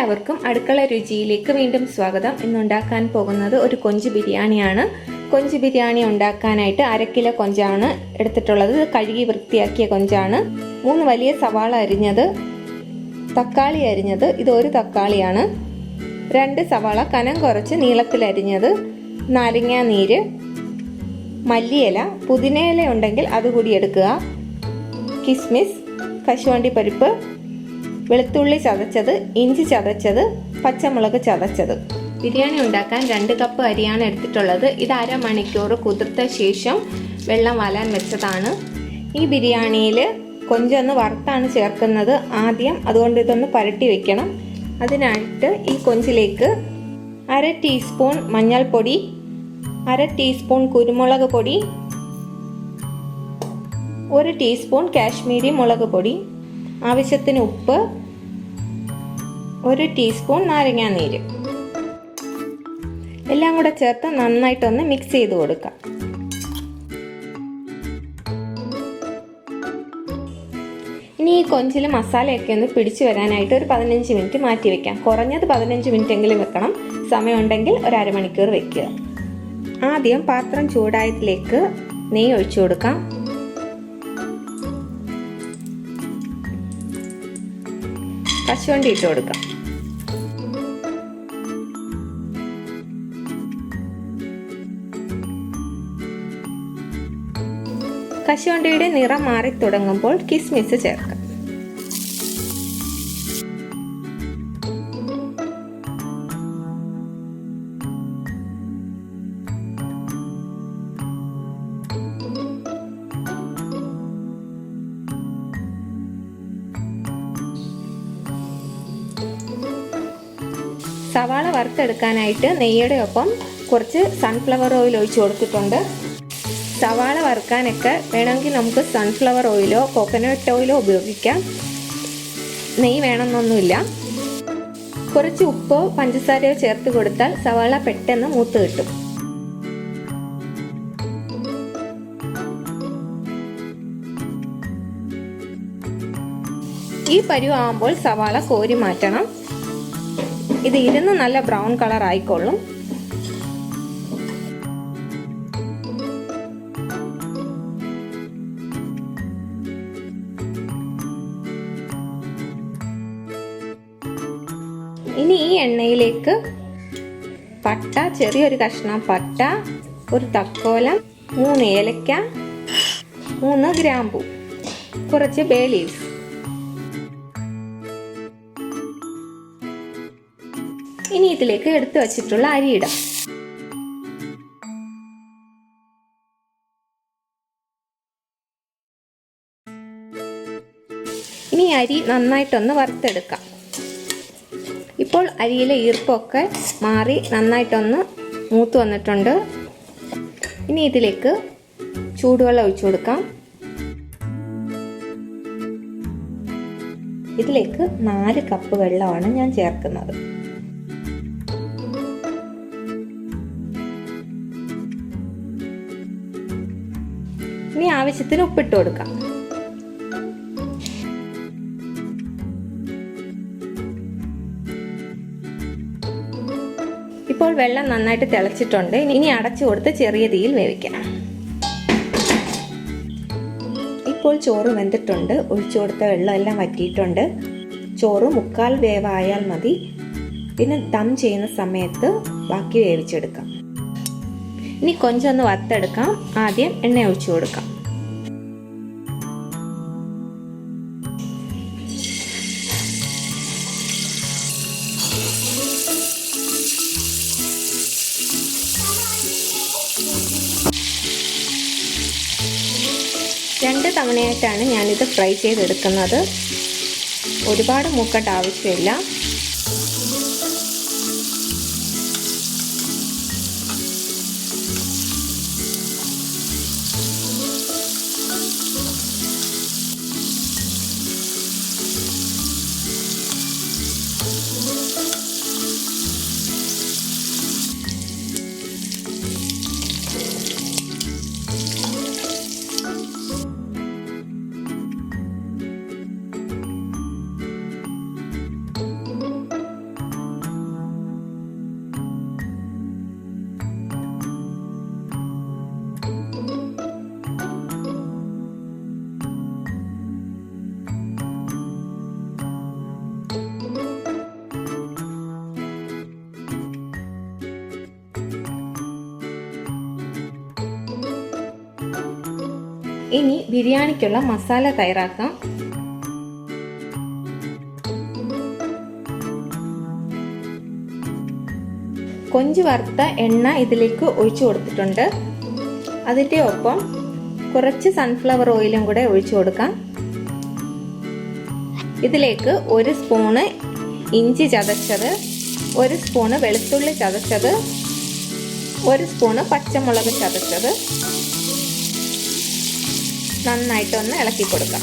എല്ലാവർക്കും അടുക്കള രുചിയിലേക്ക് വീണ്ടും സ്വാഗതം. ഇന്നുണ്ടാക്കാൻ പോകുന്നത് ഒരു കൊഞ്ച് ബിരിയാണിയാണ്. കൊഞ്ച് ബിരിയാണി ഉണ്ടാക്കാനായിട്ട് 1/2 കിലോ കൊഞ്ചാണ് എടുത്തിട്ടുള്ളത്. കഴുകി വൃത്തിയാക്കിയ കൊഞ്ചാണ്. 3 വലിയ സവാള അരിഞ്ഞത്, തക്കാളി അരിഞ്ഞത്, ഇത് ഒരു തക്കാളിയാണ്, 2 സവാള കനം കുറച്ച് നീളത്തിൽ അരിഞ്ഞത്, നാരങ്ങാ നീര്, മല്ലിയില, പുതിനയില ഉണ്ടെങ്കിൽ അതുകൂടി എടുക്കുക, കിസ്മിസ്, കശുവണ്ടി പരിപ്പ്, വെളുത്തുള്ളി ചതച്ചത്, ഇഞ്ചി ചതച്ചത്, പച്ചമുളക് ചതച്ചത്. ബിരിയാണി ഉണ്ടാക്കാൻ 2 കപ്പ് അരിയാണ് എടുത്തിട്ടുള്ളത്. ഇത് 1/2 മണിക്കൂർ കുതിർത്ത ശേഷം വെള്ളം വാലാൻ വെച്ചതാണ്. ഈ ബിരിയാണിയിൽ കൊഞ്ചൊന്ന് വറുത്താണ് ചേർക്കുന്നത് ആദ്യം, അതുകൊണ്ട് ഇതൊന്ന് പുരട്ടി വെക്കണം. അതിനായിട്ട് ഈ കൊഞ്ചിലേക്ക് 1/2 ടീസ്പൂൺ മഞ്ഞൾപ്പൊടി, 1/2 ടീസ്പൂൺ കുരുമുളക് പൊടി, 1 ടീസ്പൂൺ കാശ്മീരി മുളക് പൊടി, ആവശ്യത്തിന് ഉപ്പ്, 1 ടീസ്പൂൺ നാരങ്ങാ നീര് എല്ലാം കൂടെ ചേർത്ത് നന്നായിട്ടൊന്ന് മിക്സ് ചെയ്ത് കൊടുക്കാം. ഇനി ഈ കൊഞ്ചിൽ മസാലയൊക്കെ ഒന്ന് പിടിച്ചു വരാനായിട്ട് ഒരു 15 മിനിറ്റ് മാറ്റി വെക്കാം. കുറഞ്ഞത് 15 മിനിറ്റ് എങ്കിലും വെക്കണം. സമയമുണ്ടെങ്കിൽ ഒരു 1/2 മണിക്കൂർ വെക്കുക. ആദ്യം പാത്രം ചൂടായതിലേക്ക് നെയ്യ് ഒഴിച്ചു കൊടുക്കാം. കശുവണ്ടി ഇട്ട് കൊടുക്കാം. കശുവണ്ടിയുടെ നിറം മാറി തുടങ്ങുമ്പോൾ കിസ്മിസ് ചേർക്കാം. സവാള വറുത്തെടുക്കാനായിട്ട് നെയ്യുടെ ഒപ്പം കുറച്ച് സൺഫ്ലവർ ഓയിൽ ഒഴിച്ചു കൊടുത്തിട്ടുണ്ട്. സവാള വറുക്കാനൊക്കെ വേണമെങ്കിൽ നമുക്ക് സൺഫ്ലവർ ഓയിലോ കോക്കനട്ട് ഓയിലോ ഉപയോഗിക്കാം. നെയ്യ് വേണമെന്നൊന്നുമില്ല. കുറച്ച് ഉപ്പോ പഞ്ചസാരയോ ചേർത്ത് കൊടുത്താൽ സവാള പെട്ടെന്ന് മൂത്ത് കിട്ടും. ഈ പരുവാകുമ്പോൾ സവാള കോരി മാറ്റണം. ഇത് ഇരുന്ന് നല്ല ബ്രൗൺ കളർ ആയിക്കൊള്ളും. ഇനി ഈ എണ്ണയിലേക്ക് പട്ട, ചെറിയൊരു കഷ്ണം പട്ട, ഒരു തക്കോലം, 3 ഏലക്ക, 3 ഗ്രാമ്പൂ, കുറച്ച് ബേ ലീവ്സ്, ഇനി ഇതിലേക്ക് എടുത്തു വച്ചിട്ടുള്ള അരി ഇടാം. ഇനി അരി നന്നായിട്ടൊന്ന് വറുത്തെടുക്കാം. ഇപ്പോൾ അരിയിലെ ഈർപ്പൊക്കെ മാറി നന്നായിട്ടൊന്ന് മൂത്ത് വന്നിട്ടുണ്ട്. ഇനി ഇതിലേക്ക് ചൂടുവെള്ളം ഒഴിച്ചു കൊടുക്കാം. ഇതിലേക്ക് 4 കപ്പ് വെള്ളമാണ് ഞാൻ ചേർക്കുന്നത്. ഇനി ആവശ്യത്തിന് ഉപ്പിട്ട് കൊടുക്കാം. ഇപ്പോൾ വെള്ളം നന്നായിട്ട് തിളച്ചിട്ടുണ്ട്. ഇനി അടച്ചു കൊടുത്ത് ചെറിയ തീയിൽ വേവിക്കാം. ഇപ്പോൾ ചോറ് വെന്തിട്ടുണ്ട്. ഒഴിച്ചു കൊടുത്ത വെള്ളം എല്ലാം വറ്റിയിട്ടുണ്ട്. ചോറ് 1/4 വേവായാൽ മതി. പിന്നെ ദം ചെയ്യുന്ന സമയത്ത് ബാക്കി വേവിച്ചെടുക്കാം. ഇനി കൊഞ്ചൊന്ന് വറുത്തെടുക്കാം. ആദ്യം എണ്ണ ഒഴിച്ചു കൊടുക്കാം. രണ്ട് തവണയായിട്ടാണ് ഞാനിത് ഫ്രൈ ചെയ്തെടുക്കുന്നത്. ഒരുപാട് മൂക്കേണ്ട ആവശ്യമില്ല. ഇനി ബിരിയാണിക്കുള്ള മസാല തയ്യാറാക്കാം. കൊഞ്ച് വറുത്ത എണ്ണ ഇതിലേക്ക് ഒഴിച്ചു കൊടുത്തിട്ടുണ്ട്. അതിൻ്റെ ഒപ്പം കുറച്ച് സൺഫ്ലവർ ഓയിലും കൂടെ ഒഴിച്ചു കൊടുക്കാം. ഇതിലേക്ക് 1 സ്പൂണ് ഇഞ്ചി ചതച്ചത്, 1 സ്പൂണ് വെളുത്തുള്ളി ചതച്ചത്, 1 സ്പൂണ് പച്ചമുളക് ചതച്ചത് നന്നായിട്ടൊന്ന് ഇളക്കി കൊടുക്കാം.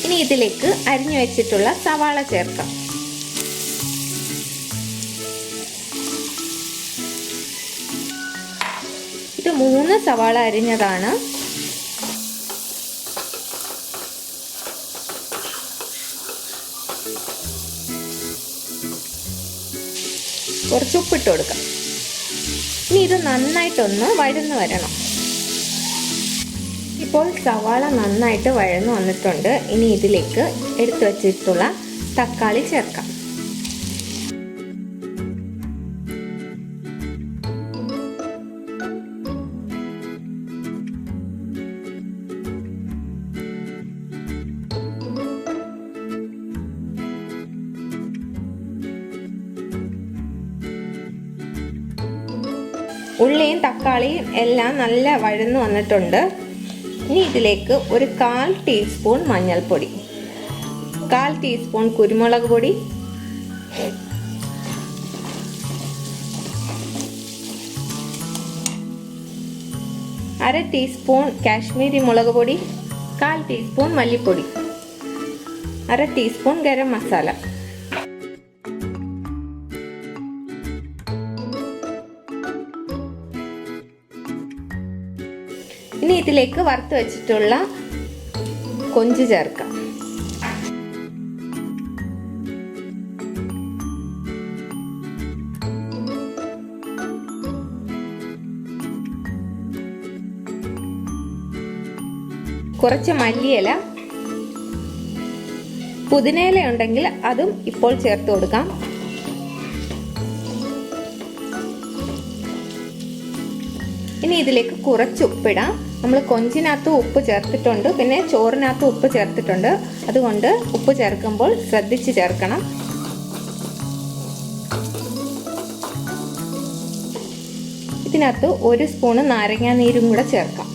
ഇനി ഇതിലേക്ക് അരിഞ്ഞു വെച്ചിട്ടുള്ള സവാള ചേർക്കാം. ഇത് 3 സവാള അരിഞ്ഞതാണ്. കുറച്ച് ഉപ്പിട്ട് കൊടുക്കാം. ഇനി ഇത് നന്നായിട്ടൊന്ന് വഴന്നു വരണം. ഇപ്പോൾ സവാള നന്നായിട്ട് വഴന്നു വന്നിട്ടുണ്ട്. ഇനി ഇതിലേക്ക് എടുത്തു വച്ചിട്ടുള്ള തക്കാളി ചേർക്കാം. ഉള്ളിയും തക്കാളിയും എല്ലാം നല്ല വഴന്നു വന്നിട്ടുണ്ട്. ഇനി ഇതിലേക്ക് ഒരു 1/4 ടീസ്പൂൺ മഞ്ഞൾപ്പൊടി, 1/4 ടീസ്പൂൺ കുരുമുളക് പൊടി, 1/2 ടീസ്പൂൺ കാശ്മീരി മുളക് പൊടി, 1/4 ടീസ്പൂൺ മല്ലിപ്പൊടി, 1/2 ടീസ്പൂൺ ഗരം മസാല. ഇനി ഇതിലേക്ക് വറുത്ത് വെച്ചിട്ടുള്ള കൊഞ്ച് ചേർക്കാം. കുറച്ച് മല്ലിയില, പുതിനയില ഉണ്ടെങ്കിൽ അതും ഇപ്പോൾ ചേർത്ത് കൊടുക്കാം. ഇനി ഇതിലേക്ക് കുറച്ച് ഉപ്പിടാം. നമ്മൾ കൊഞ്ചിനകത്ത് ഉപ്പ് ചേർത്തിട്ടുണ്ട്, പിന്നെ ചോറിനകത്ത് ഉപ്പ് ചേർത്തിട്ടുണ്ട്. അതുകൊണ്ട് ഉപ്പ് ചേർക്കുമ്പോൾ ശ്രദ്ധിച്ച് ചേർക്കണം. ഇതിനകത്ത് 1 സ്പൂണ് നാരങ്ങാ നീരും കൂടെ ചേർക്കാം.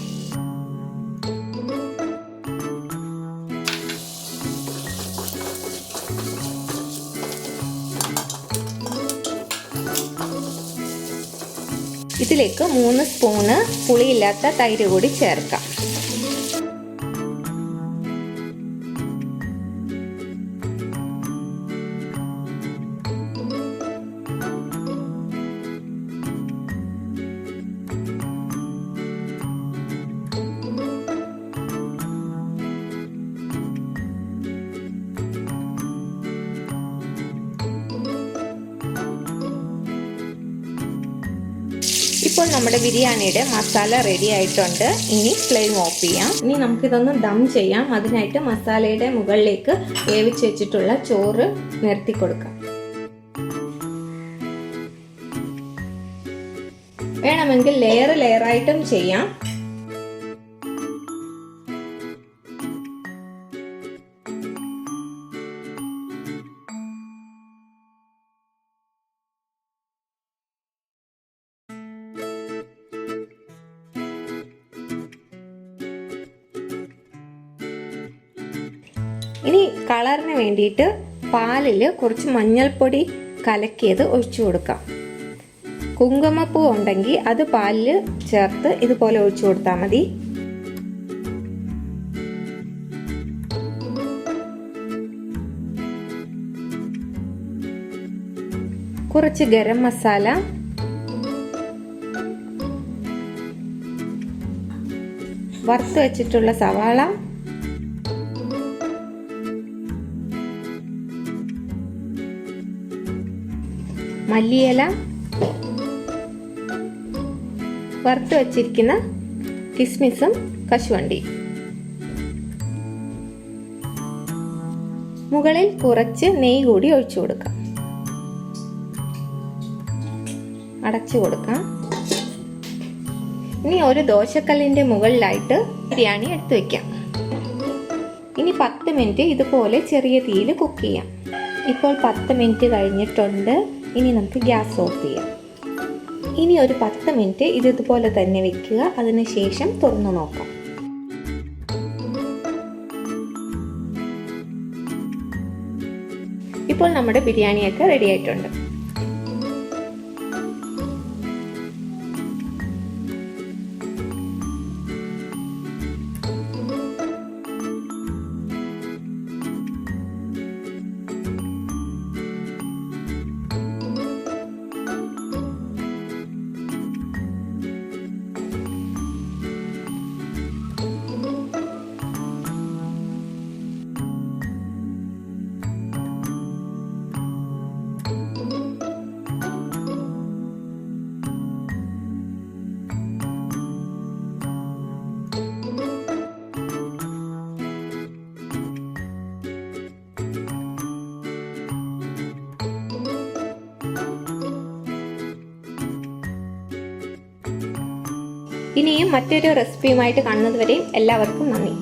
ഇതിലേക്ക് 3 സ്പൂണ് പുളിയില്ലാത്ത തൈര് കൂടി ചേർക്കാം. ഇപ്പോൾ നമ്മുടെ ബിരിയാണിയുടെ മസാല റെഡി ആയിട്ടുണ്ട്. ഇനി ഫ്ലെയിം ഓഫ് ചെയ്യാം. ഇനി നമുക്കിതൊന്ന് ദം ചെയ്യാം. അതിനായിട്ട് മസാലയുടെ മുകളിലേക്ക് വേവിച്ച് വെച്ചിട്ടുള്ള ചോറ് നിരത്തി കൊടുക്കാം. വേണമെങ്കിൽ ലെയറായിട്ടും ചെയ്യാം. ഇനി കളറിന് വേണ്ടിയിട്ട് പാലിൽ കുറച്ച് മഞ്ഞൾപ്പൊടി കലക്കിയത് ഒഴിച്ചു കൊടുക്കാം. കുങ്കുമപ്പൂ ഉണ്ടെങ്കിൽ അത് പാലിൽ ചേർത്ത് ഇതുപോലെ ഒഴിച്ചു കൊടുത്താൽ മതി. കുറച്ച് ഗരം മസാല, വറുത്ത് വെച്ചിട്ടുള്ള സവാള, മല്ലിയില, വറുത്ത് വച്ചിരിക്കുന്ന കിസ്മിസും കശുവണ്ടി. മുകളിൽ കുറച്ച് നെയ്യ് കൂടി ഒഴിച്ചു കൊടുക്കാം. അടച്ചു കൊടുക്കാം. ഇനി ഒരു ദോശക്കല്ലിന്റെ മുകളിലായിട്ട് ബിരിയാണി എടുത്തു വെക്കാം. ഇനി 10 മിനിറ്റ് ഇതുപോലെ ചെറിയ തീയിൽ കുക്ക് ചെയ്യാം. ഇപ്പോൾ 10 മിനിറ്റ് കഴിഞ്ഞിട്ടുണ്ട്. ഇനി നമുക്ക് ഗ്യാസ് ഓഫ് ചെയ്യാം. ഇനി ഒരു 10 മിനിറ്റ് ഇതുപോലെ തന്നെ വെക്കുക. അതിനുശേഷം തുറന്നു നോക്കാം. ഇപ്പോൾ നമ്മുടെ ബിരിയാണിയൊക്കെ റെഡി ആയിട്ടുണ്ട്. ഇനിയും മറ്റൊരു റെസിപ്പിയുമായിട്ട് കാണുന്നത് വരെയും എല്ലാവർക്കും നന്ദി.